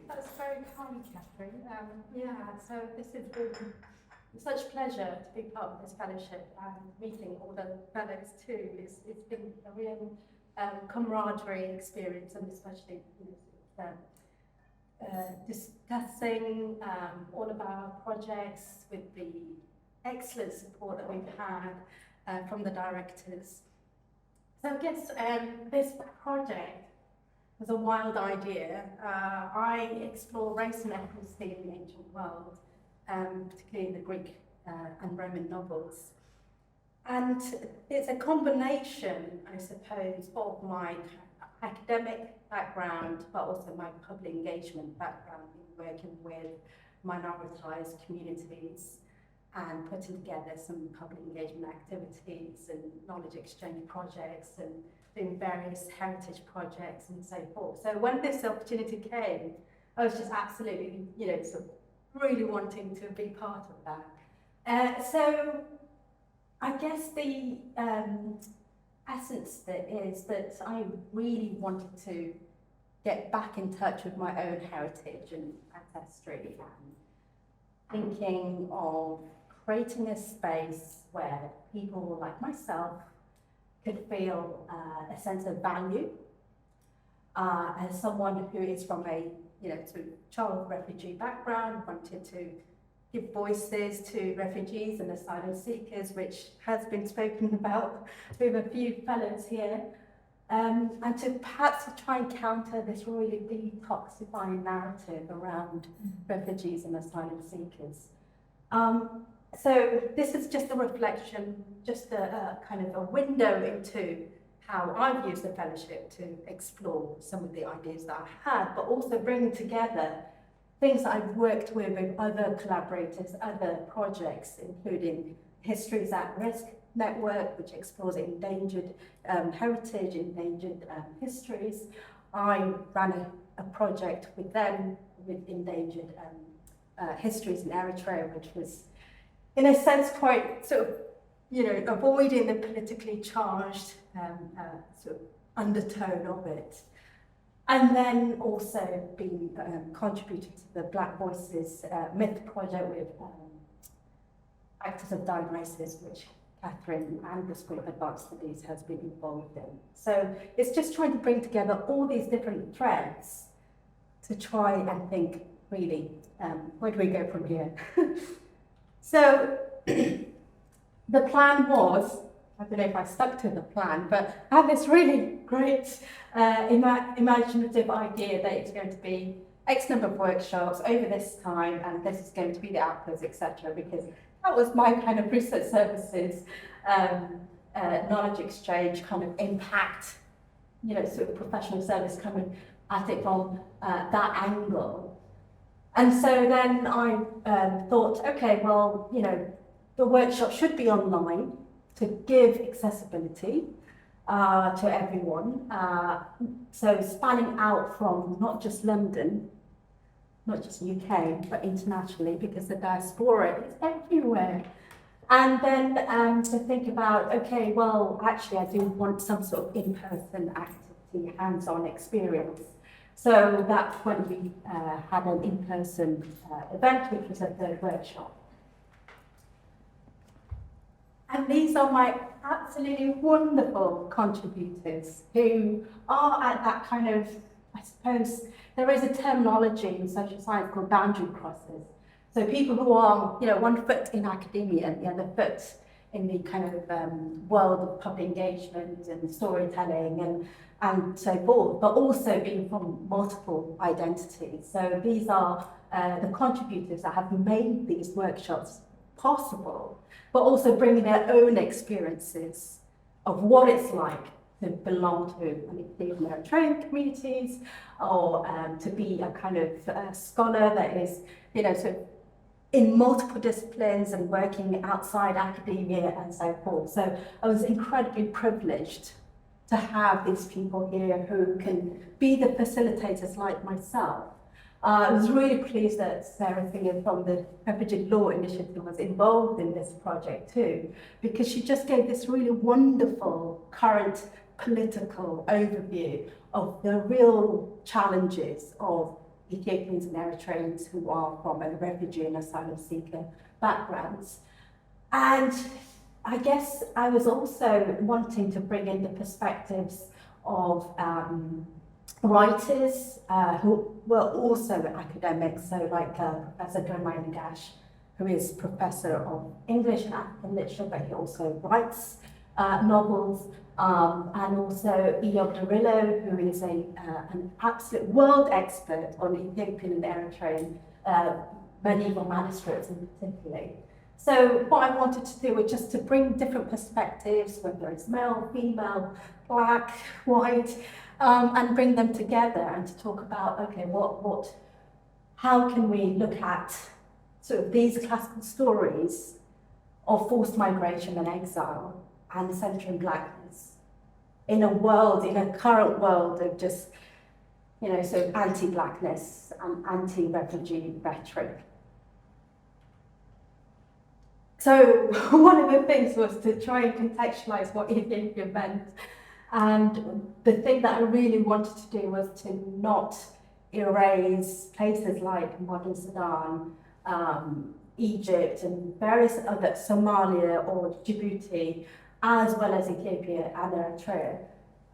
That's very kind, Catherine. So this has been such a pleasure to be part of this fellowship and meeting all the fellows too. It's been a real camaraderie experience, and especially discussing all of our projects with the excellent support that we've had from the directors. So I guess this project was a wild idea. I explore race and ethnicity in the ancient world, particularly in the Greek and Roman novels. And it's a combination, I suppose, of my academic background, but also my public engagement background in working with minoritized communities and putting together some public engagement activities and knowledge exchange projects and doing various heritage projects and so forth. So when this opportunity came, I was just absolutely, sort of really wanting to be part of that. So I guess the essence that is that I really wanted to get back in touch with my own heritage and ancestry, and thinking of creating a space where people like myself could feel a sense of value as someone who is from a sort of child refugee background, wanted to give voices to refugees and asylum seekers, which has been spoken about with a few fellows here, and to perhaps try and counter this really detoxifying narrative around refugees and asylum seekers. So this is just a reflection, just a kind of a window into how I've used the fellowship to explore some of the ideas that I had, but also bring together things that I've worked with other collaborators, other projects, including Histories at Risk Network, which explores endangered heritage, endangered histories. I ran a project with them with endangered histories in Eritrea, which was, in a sense, quite sort of, avoiding the politically charged sort of undertone of it. And then also being contributing to the Black Voices Myth Project with Actors of Diagnosis, which Catherine and the School of Advanced Studies has been involved in. So it's just trying to bring together all these different threads to try and think, really, where do we go from here? So the plan was, I don't know if I stuck to the plan, but I had this really great imaginative idea that it's going to be X number of workshops over this time, and this is going to be the outputs, etc. Because that was my kind of research services, knowledge exchange kind of impact, sort of professional service coming at it from that angle. And so then I thought, okay, well, the workshop should be online to give accessibility to everyone. So spanning out from not just London, not just UK, but internationally, because the diaspora is everywhere. And then to think about, okay, well, actually I do want some sort of in-person activity, hands-on experience. So that's when we had an in-person event, which was a third workshop. And these are my absolutely wonderful contributors who are at that kind of, I suppose, there is a terminology in social science called boundary crossers. So people who are, one foot in academia and the other foot in the kind of world of public engagement and storytelling and so forth, but also being from multiple identities. So these are the contributors that have made these workshops possible, but also bringing their own experiences of what it's like to belong to the Eritrean communities, or to be a kind of scholar that is, sort of in multiple disciplines and working outside academia and so forth. So I was incredibly privileged to have these people here who can be the facilitators like myself. I was really pleased that Sarah Finger from the Refugee Law Initiative was involved in this project too, because she just gave this really wonderful current political overview of the real challenges of Ethiopians and Eritreans who are from a refugee and asylum seeker backgrounds. And I guess I was also wanting to bring in the perspectives of writers who were also academics, so like Professor Rudman, who is Professor of English and African Literature, but he also writes novels, and also Eyob Darillo, who is an absolute world expert on Ethiopian and Eritrean medieval manuscripts in particular. So what I wanted to do was just to bring different perspectives, whether it's male, female, black, white, and bring them together and to talk about, okay, how can we look at sort of these classical stories of forced migration and exile and centering blackness in a world, in a current world of just, you know, sort of anti-blackness and anti-refugee rhetoric. So one of the things was to try and contextualize what Ethiopia meant. And the thing that I really wanted to do was to not erase places like modern Sudan, Egypt, and various other, Somalia or Djibouti, as well as Ethiopia and Eritrea,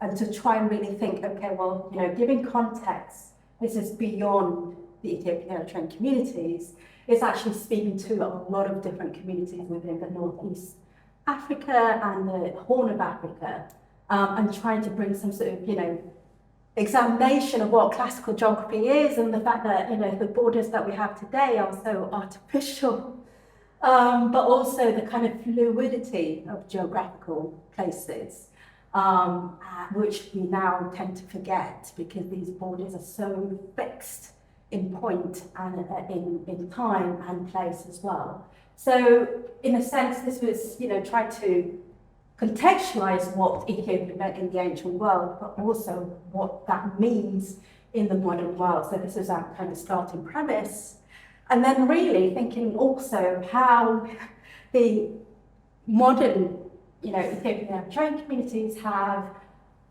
and to try and really think, okay, well, you know, giving context, this is beyond the Ethiopian Eritrean communities. It's actually speaking to a lot of different communities within the Northeast Africa and the Horn of Africa, and trying to bring some sort of, you know, examination of what classical geography is and the fact that, you know, the borders that we have today are so artificial, but also the kind of fluidity of geographical places, which we now tend to forget because these borders are so fixed in point and in time and place as well. So in a sense, this was, you know, trying to contextualize what Ethiopia meant in the ancient world, but also what that means in the modern world. So this is our kind of starting premise. And then really thinking also how the modern, you know, Ethiopian Eritrean communities have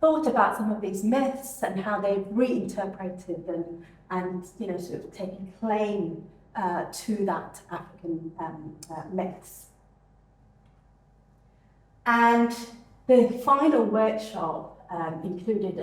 thought about some of these myths and how they've reinterpreted them and, you know, sort of taking claim to that African myths. And the final workshop included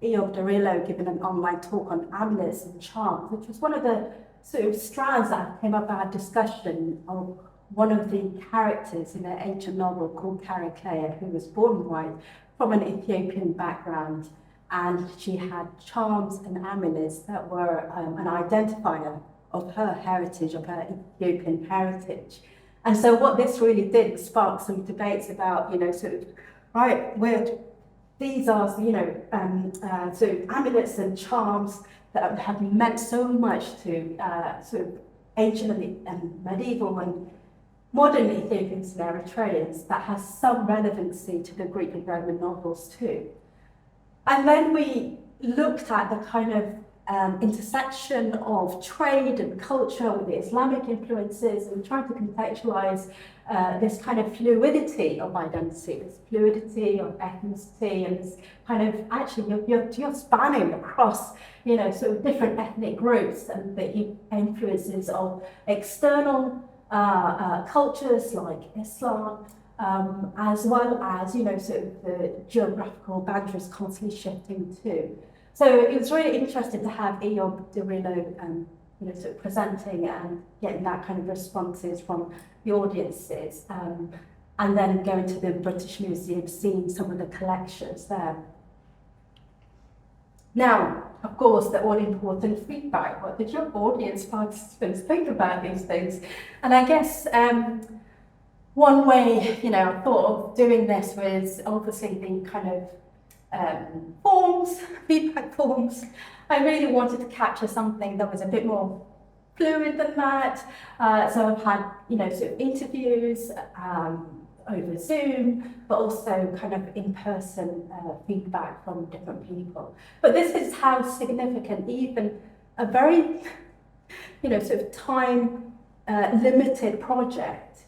Eyob Darillo giving an online talk on amulets and charms, which was one of the sort of strands that came up our discussion of one of the characters in an ancient novel called Chariclea, who was born white from an Ethiopian background, and she had charms and amulets that were an identifier of her heritage, of her Ethiopian heritage. And so what this really did was spark some debates about, you know, sort of, right, these are, you know, sort of amulets and charms that have meant so much to sort of ancient and medieval and modern Ethiopians and Eritreans that has some relevancy to the Greek and Roman novels too. And then we looked at the kind of intersection of trade and culture with the Islamic influences and trying to contextualize this kind of fluidity of identity, this fluidity of ethnicity, and this kind of, actually, you're spanning across, you know, sort of different ethnic groups and the influences of external cultures like Islam, as well as, you know, sort of the geographical boundaries constantly shifting too. So it was really interesting to have Eyob Darillo, you know, sort of presenting and getting that kind of responses from the audiences, and then going to the British Museum, seeing some of the collections there. Now, of course, the all-important feedback. What did your audience participants think about these things? And I guess one way, you know, I thought of doing this was obviously the kind of feedback forms. I really wanted to capture something that was a bit more fluid than that. So I've had, you know, sort of interviews over Zoom, but also kind of in-person feedback from different people. But this is how significant even a very, you know, sort of time limited project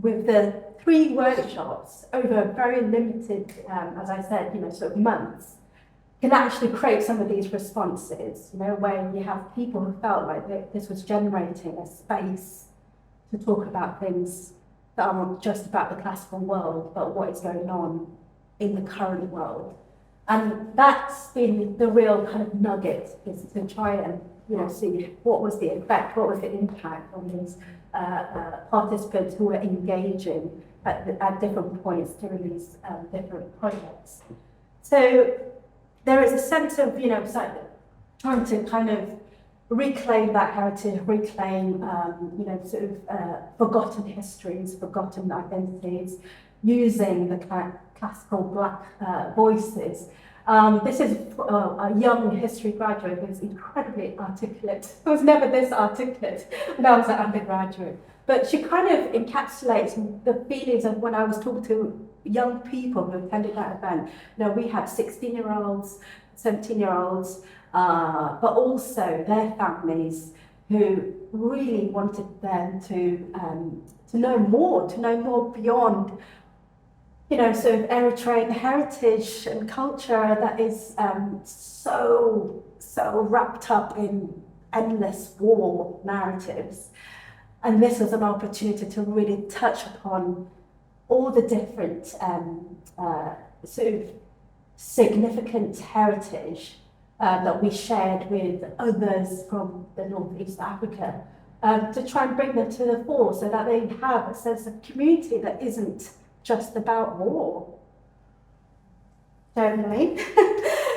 with the 3 workshops over a very limited, as I said, you know, sort of months, can actually create some of these responses, you know, where you have people who felt like this was generating a space to talk about things that aren't just about the classical world, but what is going on in the current world. And that's been the real kind of nugget, is to try and, you know, see what was the effect, what was the impact on these participants who were engaging at different points during these different projects. So there is a sense of, you know, trying to kind of reclaim that heritage, reclaim, you know, sort of forgotten histories, forgotten identities, using the classical Black voices. This is a young history graduate who's incredibly articulate. I was never this articulate when I was an undergraduate. But she kind of encapsulates the feelings of when I was talking to young people who attended that event. You know, we had 16-year-olds, 17-year-olds, but also their families who really wanted them to know more beyond, you know, sort of Eritrean heritage and culture that is so wrapped up in endless war narratives. And this was an opportunity to really touch upon all the different sort of significant heritage that we shared with others from the Northeast Africa, to try and bring them to the fore so that they have a sense of community that isn't just about war. Generally.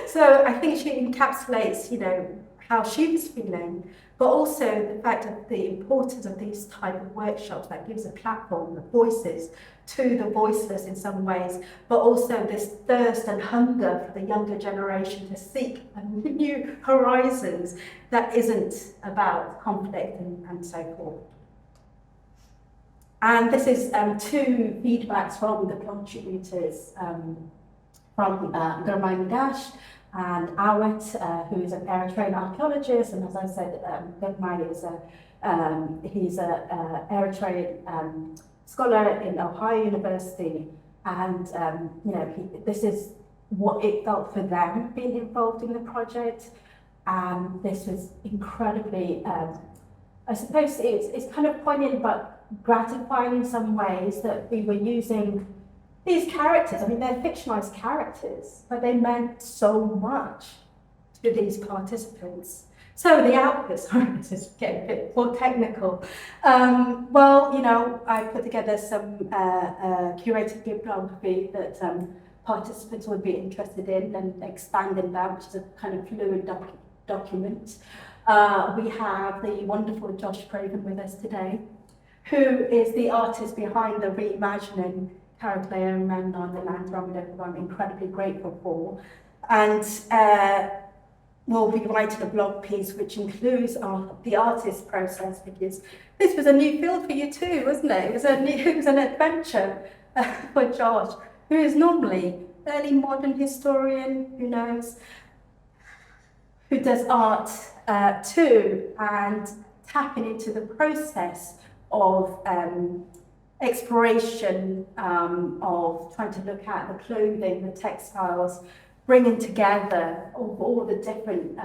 So I think she encapsulates, you know, how she was feeling, but also the fact of the importance of these type of workshops that gives a platform, the voices to the voiceless in some ways, but also this thirst and hunger for the younger generation to seek new horizons that isn't about conflict and so forth. And this is two feedbacks from the contributors, from Rudman and Awet, who is an Eritrean archaeologist, and as I said, Rudman is he's an Eritrean scholar in Ohio University, and you know, this is what it felt for them being involved in the project, and this was incredibly, I suppose it's kind of poignant but gratifying in some ways that we were using these characters. I mean, they're fictionalized characters, but they meant so much to these participants. So the output, sorry, this is getting a bit more technical. Well, you know, I put together some curated bibliography that participants would be interested in and expanding that, which is a kind of fluid document. We have the wonderful Josh Craven with us today, who is the artist behind the reimagining Caraclea and Memnon, the land Ramadan, who I'm incredibly grateful for. And we'll be writing a blog piece which includes the artist process, because this was a new field for you too, wasn't it? It was an adventure for Josh, who is normally early modern historian, who knows, who does art too, and tapping into the process of exploration, of trying to look at the clothing, the textiles, bringing together all the different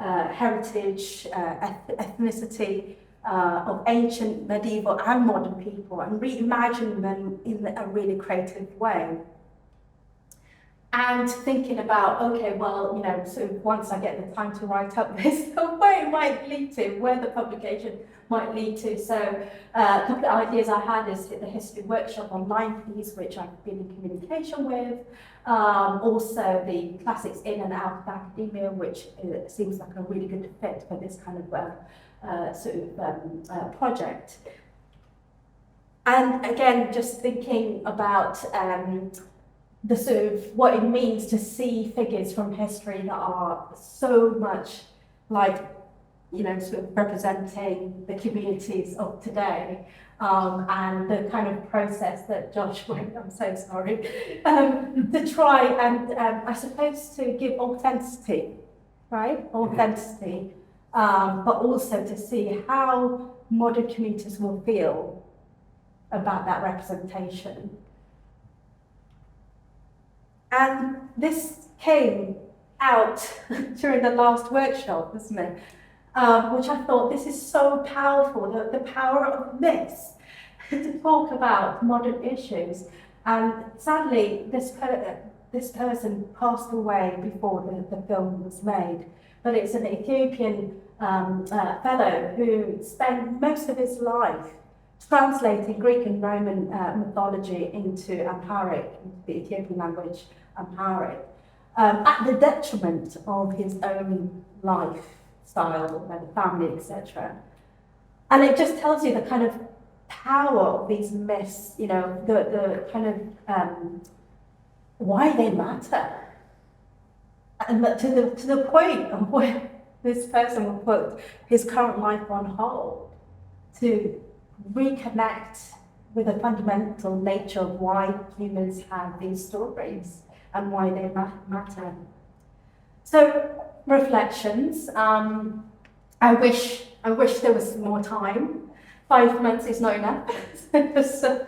heritage, ethnicity of ancient, medieval and modern people, and reimagining them in a really creative way. And thinking about, okay, well, you know, so once I get the time to write up this, where it might lead to, where the publication might lead to. So a couple of ideas I had is the history workshop online piece, which I've been in communication with. Also the classics in and out of academia, which seems like a really good fit for this kind of project. And again, just thinking about the sort of what it means to see figures from history that are so much like, you know, sort of representing the communities of today, and the kind of process that Josh went, I'm so sorry, to try and, I suppose, to give authenticity, right? Authenticity, but also to see how modern communities will feel about that representation. And this came, out during the last workshop, wasn't it? Which I thought, this is so powerful, the power of myths to talk about modern issues. And sadly, this person passed away before the film was made. But it's an Ethiopian fellow who spent most of his life translating Greek and Roman mythology into Amharic, into the Ethiopian language Amharic, at the detriment of his own lifestyle and family, etc. And it just tells you the kind of power of these myths, you know, the kind of why they matter. And that to the point of where this person will put his current life on hold to reconnect with the fundamental nature of why humans have these stories and why they matter. So, reflections. I wish there was more time. 5 months is not enough. So,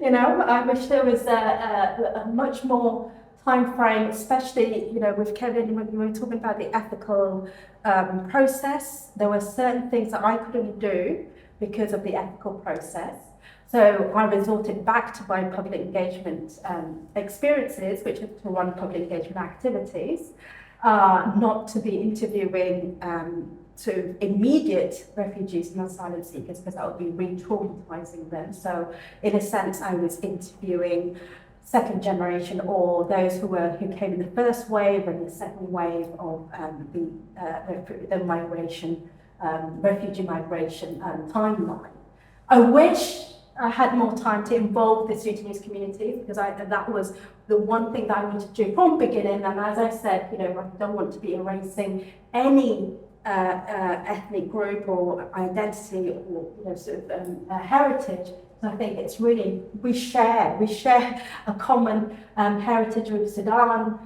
you know, I wish there was a much more time frame, especially, you know, with Kevin, when we were talking about the ethical process. There were certain things that I couldn't do because of the ethical process. So I resorted back to my public engagement experiences, which is to run public engagement activities, not to be interviewing to immediate refugees and asylum seekers, because that would be re-traumatizing them. So in a sense, I was interviewing second generation, or those who came in the first wave and the second wave of the migration, refugee migration timeline. I wish I had more time to involve the Sudanese community, because that was the one thing that I wanted to do from the beginning. And as I said, you know, I don't want to be erasing any ethnic group or identity or, you know, sort of heritage. I think it's really, we share a common heritage with Sudan,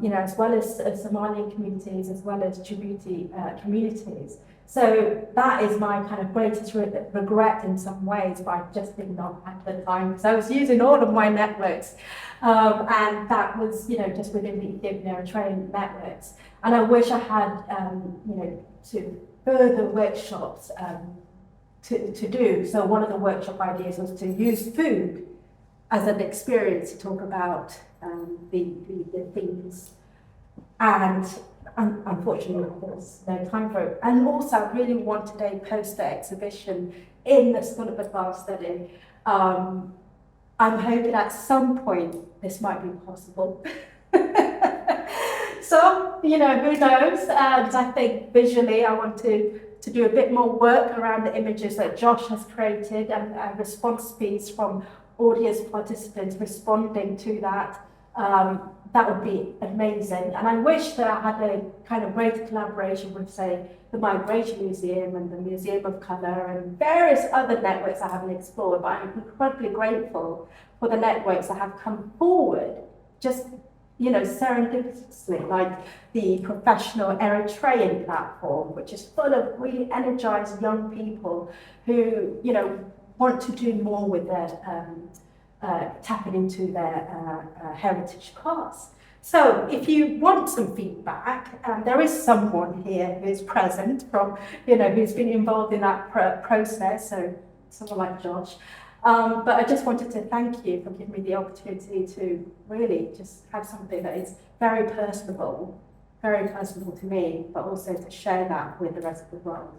you know, as well as Somali communities, as well as Djibouti communities. So that is my kind of greatest regret in some ways, but I just did not have the time, because I was using all of my networks, and that was, you know, just within the Ethiopian Eritrean networks. And I wish I had, you know, to further workshops to do. So one of the workshop ideas was to use food as an experience to talk about the themes. And unfortunately, there's no time for it. And also, I really wanted a poster exhibition in the School of Advanced Study. I'm hoping at some point this might be possible. So, you know, who knows? And I think visually I want to do a bit more work around the images that Josh has created, and response piece from audience participants responding to that. That would be amazing. And I wish that I had a kind of greater collaboration with, say, the Migration Museum and the Museum of Colour and various other networks I haven't explored, but I'm incredibly grateful for the networks that have come forward, just, you know, serendipitously, like the professional Eritrean platform, which is full of really energized young people who, you know, want to do more with their tapping into their heritage past. So if you want some feedback, there is someone here who's present from, you know, who's been involved in that process, so someone like Josh. But I just wanted to thank you for giving me the opportunity to really just have something that is very personable to me, but also to share that with the rest of the world.